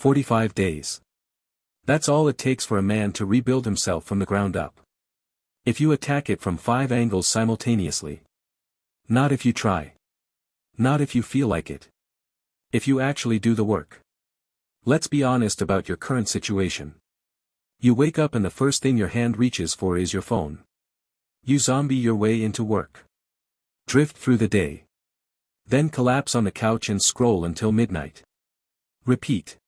45 days. That's all it takes for a man to rebuild himself from the ground up. If you attack it from 5 angles simultaneously. Not if you try. Not if you feel like it. If you actually do the work. Let's be honest about your current situation. You wake up and the first thing your hand reaches for is your phone. You zombie your way into work. Drift through the day. Then collapse on the couch and scroll until midnight. Repeat.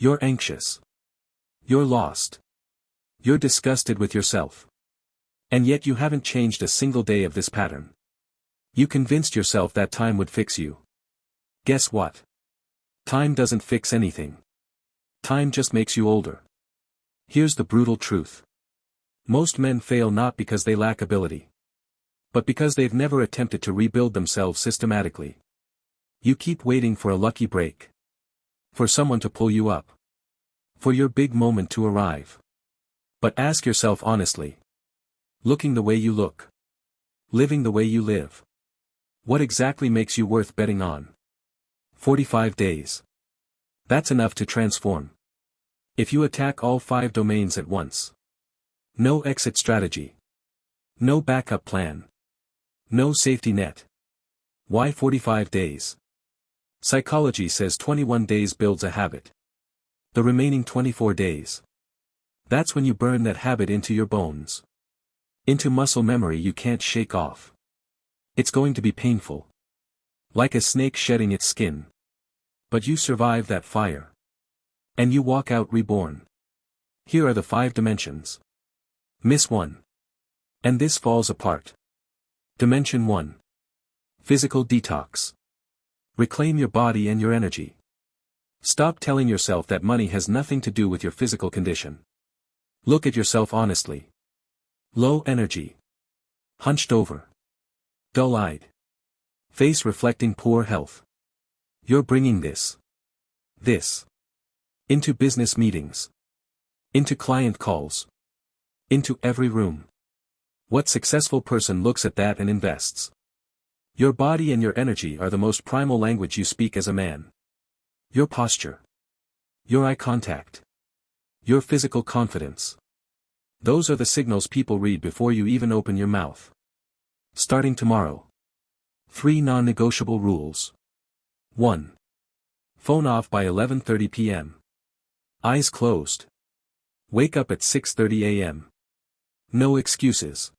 You're anxious. You're lost. You're disgusted with yourself. And yet you haven't changed a single day of this pattern. You convinced yourself that time would fix you. Guess what? Time doesn't fix anything. Time just makes you older. Here's the brutal truth. Most men fail not because they lack ability, but because they've never attempted to rebuild themselves systematically. You keep waiting for a lucky break. For someone to pull you up. For your big moment to arrive. But ask yourself honestly. Looking the way you look. Living the way you live. What exactly makes you worth betting on? 45 days. That's enough to transform. If you attack all 5 domains at once. No exit strategy. No backup plan. No safety net. Why 45 days? Psychology says 21 days builds a habit. The remaining 24 days. That's when you burn that habit into your bones. Into muscle memory you can't shake off. It's going to be painful. Like a snake shedding its skin. But you survive that fire. And you walk out reborn. Here are the 5 dimensions. Miss 1. And this falls apart. Dimension 1. Physical detox. Reclaim your body and your energy. Stop telling yourself that money has nothing to do with your physical condition. Look at yourself honestly. Low energy. Hunched over. Dull-eyed. Face reflecting poor health. You're bringing this. Into business meetings. Into client calls. Into every room. What successful person looks at that and invests? Your body and your energy are the most primal language you speak as a man. Your posture. Your eye contact. Your physical confidence. Those are the signals people read before you even open your mouth. Starting tomorrow. 3 non-negotiable rules. 1. Phone off by 11:30 p.m. Eyes closed. Wake up at 6:30 a.m. No excuses.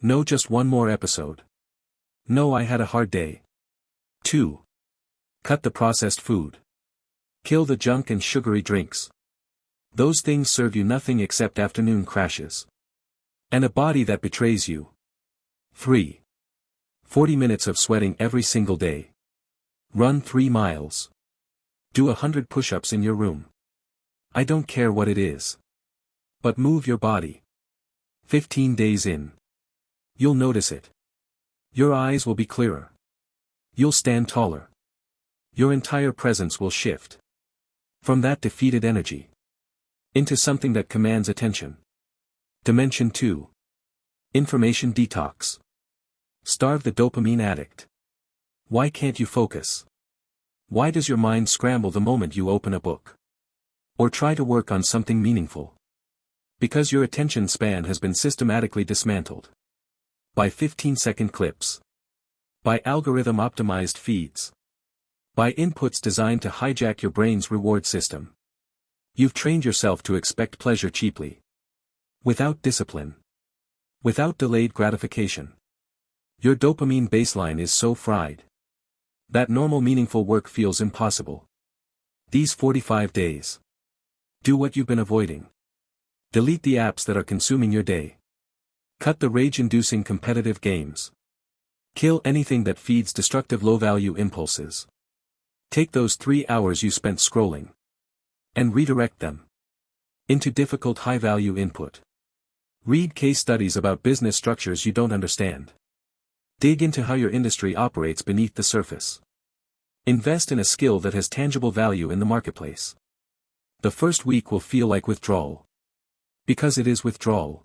No just one more episode. No I had a hard day. 2. Cut the processed food. Kill the junk and sugary drinks. Those things serve you nothing except afternoon crashes. And a body that betrays you. 3. 40 minutes of sweating every single day. Run 3 miles. Do 100 push-ups in your room. I don't care what it is. But move your body. 15 days in. You'll notice it. Your eyes will be clearer. You'll stand taller. Your entire presence will shift. From that defeated energy. Into something that commands attention. Dimension 2. Information detox. Starve the dopamine addict. Why can't you focus? Why does your mind scramble the moment you open a book? Or try to work on something meaningful? Because your attention span has been systematically dismantled. By 15-second clips. By algorithm-optimized feeds. By inputs designed to hijack your brain's reward system. You've trained yourself to expect pleasure cheaply. Without discipline. Without delayed gratification. Your dopamine baseline is so fried. That normal meaningful work feels impossible. These 45 days. Do what you've been avoiding. Delete the apps that are consuming your day. Cut the rage-inducing competitive games. Kill anything that feeds destructive low-value impulses. Take those 3 hours you spent scrolling. And redirect them. Into difficult high-value input. Read case studies about business structures you don't understand. Dig into how your industry operates beneath the surface. Invest in a skill that has tangible value in the marketplace. The first week will feel like withdrawal. Because it is withdrawal.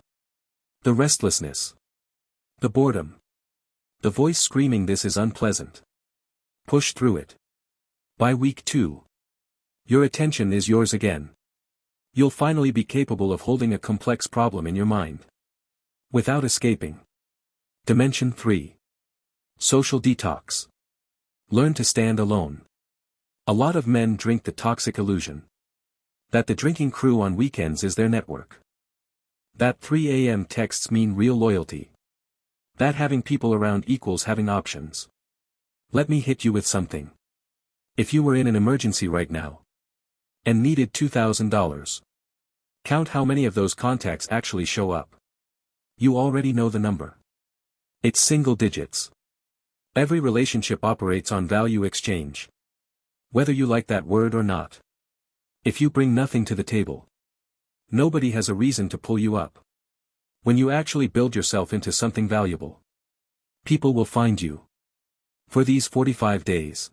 The restlessness. The boredom. The voice screaming this is unpleasant. Push through it. By week 2. Your attention is yours again. You'll finally be capable of holding a complex problem in your mind without escaping. Dimension 3. Social detox. Learn to stand alone. A lot of men drink the toxic illusion that the drinking crew on weekends is their network. That 3 a.m. texts mean real loyalty. That having people around equals having options. Let me hit you with something. If you were in an emergency right now and needed $2,000, count how many of those contacts actually show up. You already know the number. It's single digits. Every relationship operates on value exchange. Whether you like that word or not. If you bring nothing to the table, nobody has a reason to pull you up. When you actually build yourself into something valuable, people will find you. For these 45 days,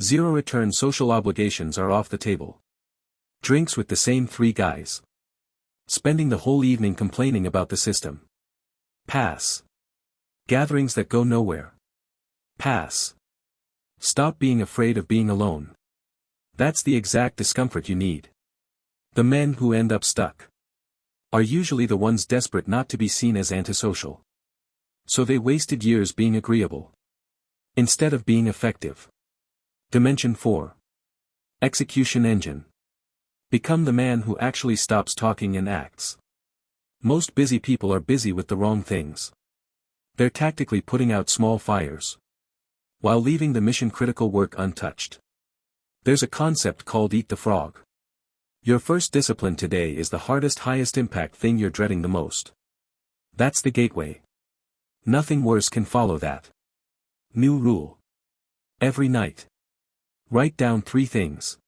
zero return social obligations are off the table. Drinks with the same 3 guys. Spending the whole evening complaining about the system. Pass. Gatherings that go nowhere. Pass. Stop being afraid of being alone. That's the exact discomfort you need. The men who end up stuck are usually the ones desperate not to be seen as antisocial. So they wasted years being agreeable instead of being effective. Dimension 4. Execution engine. Become the man who actually stops talking and acts. Most busy people are busy with the wrong things. They're tactically putting out small fires while leaving the mission-critical work untouched. There's a concept called eat the frog. Your first discipline today is the hardest, highest impact thing you're dreading the most. That's the gateway. Nothing worse can follow that. New rule. Every night, write down 3 things.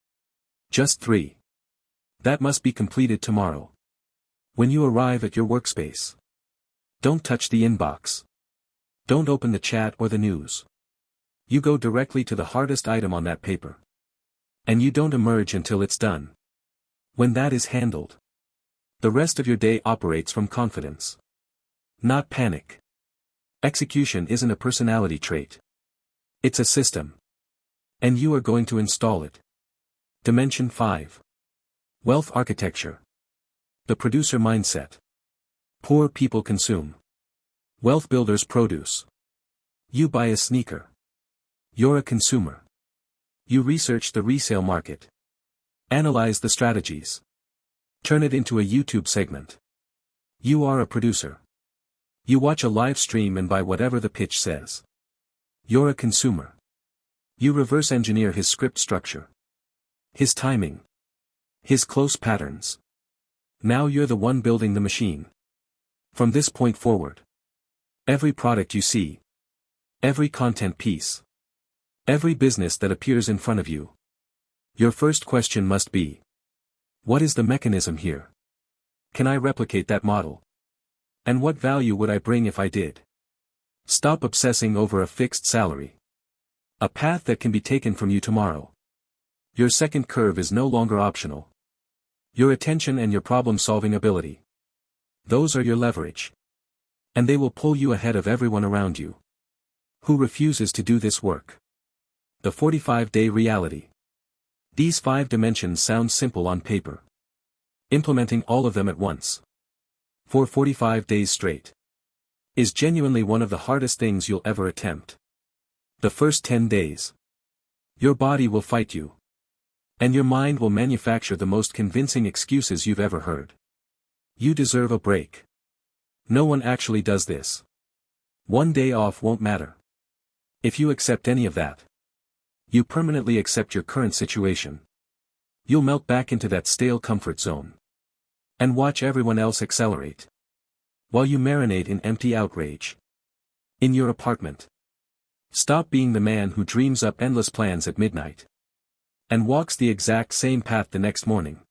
Just 3. That must be completed tomorrow. When you arrive at your workspace, don't touch the inbox. Don't open the chat or the news. You go directly to the hardest item on that paper. And you don't emerge until it's done. When that is handled, the rest of your day operates from confidence, not panic. Execution isn't a personality trait. It's a system. And you are going to install it. Dimension 5. Wealth architecture. The producer mindset. Poor people consume. Wealth builders produce. You buy a sneaker. You're a consumer. You research the resale market. Analyze the strategies. Turn it into a YouTube segment. You are a producer. You watch a live stream and buy whatever the pitch says. You're a consumer. You reverse engineer his script structure, his timing, his close patterns. Now you're the one building the machine. From this point forward, every product you see, every content piece, every business that appears in front of you, your first question must be, what is the mechanism here? Can I replicate that model? And what value would I bring if I did? Stop obsessing over a fixed salary. A path that can be taken from you tomorrow. Your second curve is no longer optional. Your attention and your problem-solving ability. Those are your leverage. And they will pull you ahead of everyone around you who refuses to do this work. The 45-day reality. These 5 dimensions sound simple on paper. Implementing all of them at once, for 45 days straight, is genuinely one of the hardest things you'll ever attempt. The first 10 days, your body will fight you. And your mind will manufacture the most convincing excuses you've ever heard. You deserve a break. No one actually does this. One day off won't matter. If you accept any of that, you permanently accept your current situation. You'll melt back into that stale comfort zone. And watch everyone else accelerate. While you marinate in empty outrage. In your apartment. Stop being the man who dreams up endless plans at midnight. And walks the exact same path the next morning.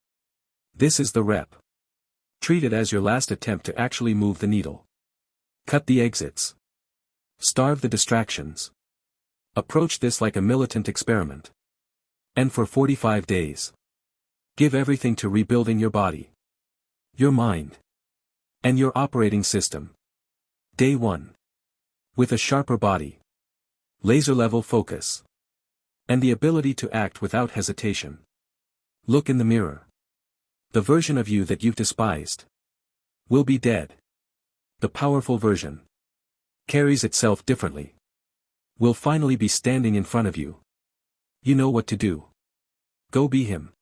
This is the rep. Treat it as your last attempt to actually move the needle. Cut the exits. Starve the distractions. Approach this like a militant experiment. And for 45 days. Give everything to rebuilding your body. Your mind. And your operating system. Day 1. With a sharper body. Laser-level focus. And the ability to act without hesitation. Look in the mirror. The version of you that you've despised will be dead. The powerful version carries itself differently. Will finally be standing in front of you. You know what to do. Go be him.